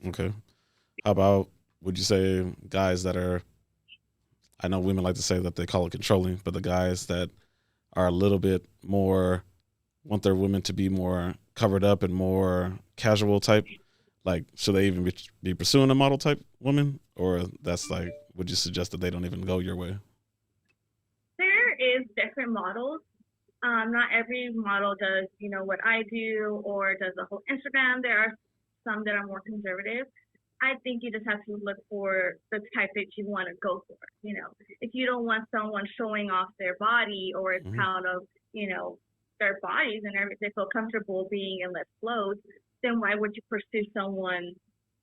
Okay. How about would you say guys that are? I know women like to say that they call it controlling, but the guys that are a little bit more want their women to be more covered up and more casual type. Like, should they even be pursuing a model type woman, or that's like, would you suggest that they don't even go your way? There is different models. Not every model does, what I do or does the whole Instagram. There are some that are more conservative. I think you just have to look for the type that you want to go for. If you don't want someone showing off their body or is Hmm. proud of, their bodies and they feel comfortable being in less clothes, then why would you pursue someone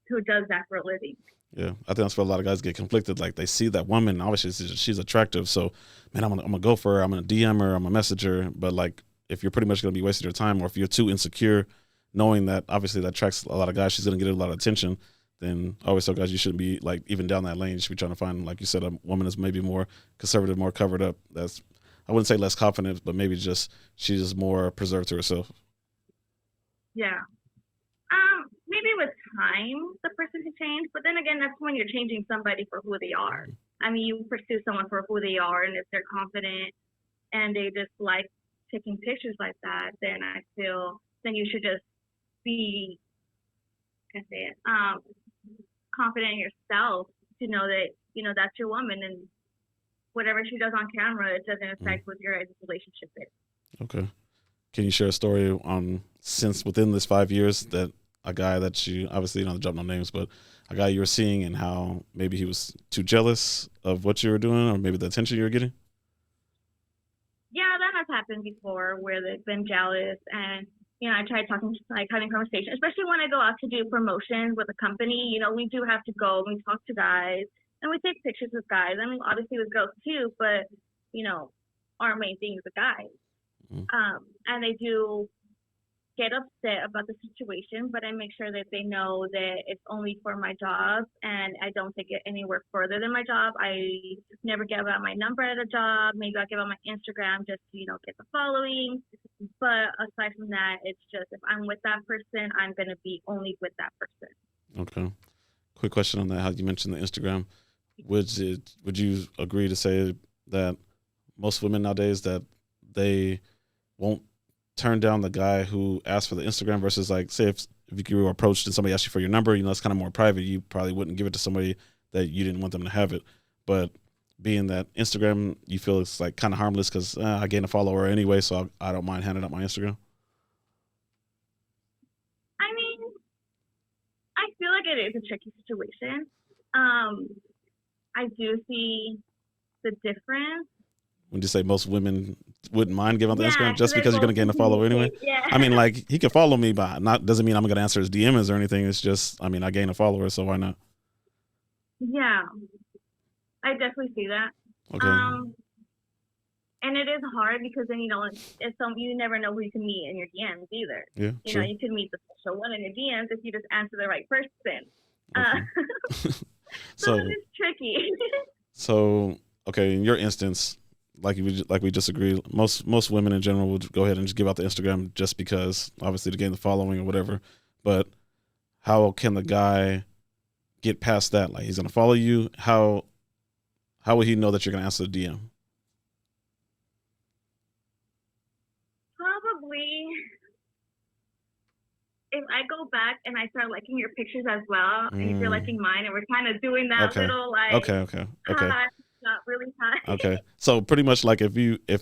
who does that for a living? Yeah, I think that's where a lot of guys get conflicted. Like they see that woman, obviously she's attractive, so man, I'm gonna go for her. I'm gonna DM her. I'm gonna message her. But like, if you're pretty much gonna be wasting your time, or if you're too insecure, knowing that obviously that attracts a lot of guys, she's gonna get a lot of attention. Then I always tell guys you shouldn't be like even down that lane. You should be trying to find, like you said, a woman that's maybe more conservative, more covered up. That's I wouldn't say less confident, but maybe just she's just more preserved to herself. Yeah. Maybe with time the person can change, but then again, that's when you're changing somebody for who they are. I mean, you pursue someone for who they are, and if they're confident and they just like taking pictures like that, then I feel then you should just be, can I say it, confident in yourself to know that that's your woman, and whatever she does on camera, it doesn't Mm, affect what your guys' relationship is. okay. Can you share a story on since within this 5 years that a guy that you obviously you don't drop no names, but a guy you were seeing and how maybe he was too jealous of what you were doing or maybe the attention you were getting? Yeah, that has happened before where they've been jealous and I tried talking like having conversation, especially when I go out to do promotions with a company, we do have to go and we talk to guys and we take pictures with guys. I mean obviously with girls too, but you know, our main thing is the guys. Mm, And they do get upset about the situation, but I make sure that they know that it's only for my job and I don't take it anywhere further than my job. I never give out my number at a job. Maybe I'll give out my Instagram just to, get the following. But aside from that, it's just if I'm with that person, I'm going to be only with that person. okay. Quick question on that. How you mentioned the Instagram. Would you agree to say that most women nowadays that they won't turn down the guy who asked for the Instagram versus like say if you were approached and somebody asked you for your number, it's kind of more private. You probably wouldn't give it to somebody that you didn't want them to have it. But being that Instagram, you feel it's like kind of harmless because I gain a follower anyway, so I don't mind handing out my Instagram. I mean, I feel like it is a tricky situation. Um, I do see the difference. When you say most women wouldn't mind giving out the Yeah, Instagram because just they because you're both gonna gain can a follower anyway. communicate. Yeah. I mean, like he can follow me, but not doesn't mean I'm gonna answer his DMs or anything. It's just, I mean, I gain a follower, so why not? Yeah, I definitely see that. Okay, Um, and it is hard because then it's some you never know who you can meet in your DMs either. yeah, true. You can meet the special one in your DMs if you just answer the right person. Uh, Okay, so so it's tricky. so okay, in your instance, like we just agreed, most women in general would go ahead and just give out the Instagram just because obviously to gain the following or whatever. But how can the guy get past that? Like he's gonna follow you. How will he know that you're gonna answer the DM? Probably if I go back and I start liking your pictures as well, and if you're Mm, liking mine, and we're kind of doing that okay, little like okay. hi, not really hi. Okay. So pretty much like if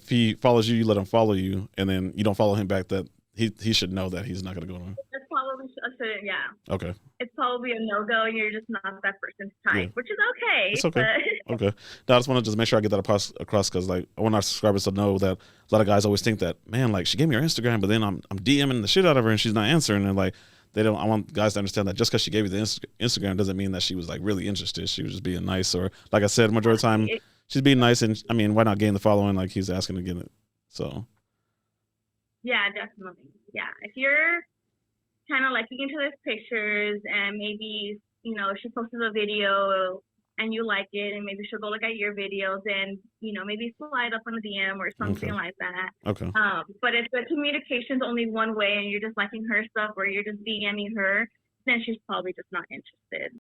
he follows you, you let him follow you, and then you don't follow him back. That he should know that he's not gonna go on. That's probably yeah. Okay. It's probably a no go, and you're just not that person's Yeah. type, which is okay. It's okay. But Okay. Now I just want to just make sure I get that across because like I want our subscribers to know that a lot of guys always think that man like she gave me her Instagram, but then I'm DMing the shit out of her and she's not answering and like they don't. I want guys to understand that just because she gave you the Instagram doesn't mean that she was like really interested. She was just being nice or like I said, majority of the time it, she's being nice and I mean why not gain the following like he's asking to get it. So yeah, definitely. Yeah, if you're kind of liking into those pictures, and maybe she posted a video and you like it, and maybe she'll go look at your videos and maybe slide up on a DM or something okay. like that. Okay. But if the communication's only one way and you're just liking her stuff or you're just DMing her, then she's probably just not interested.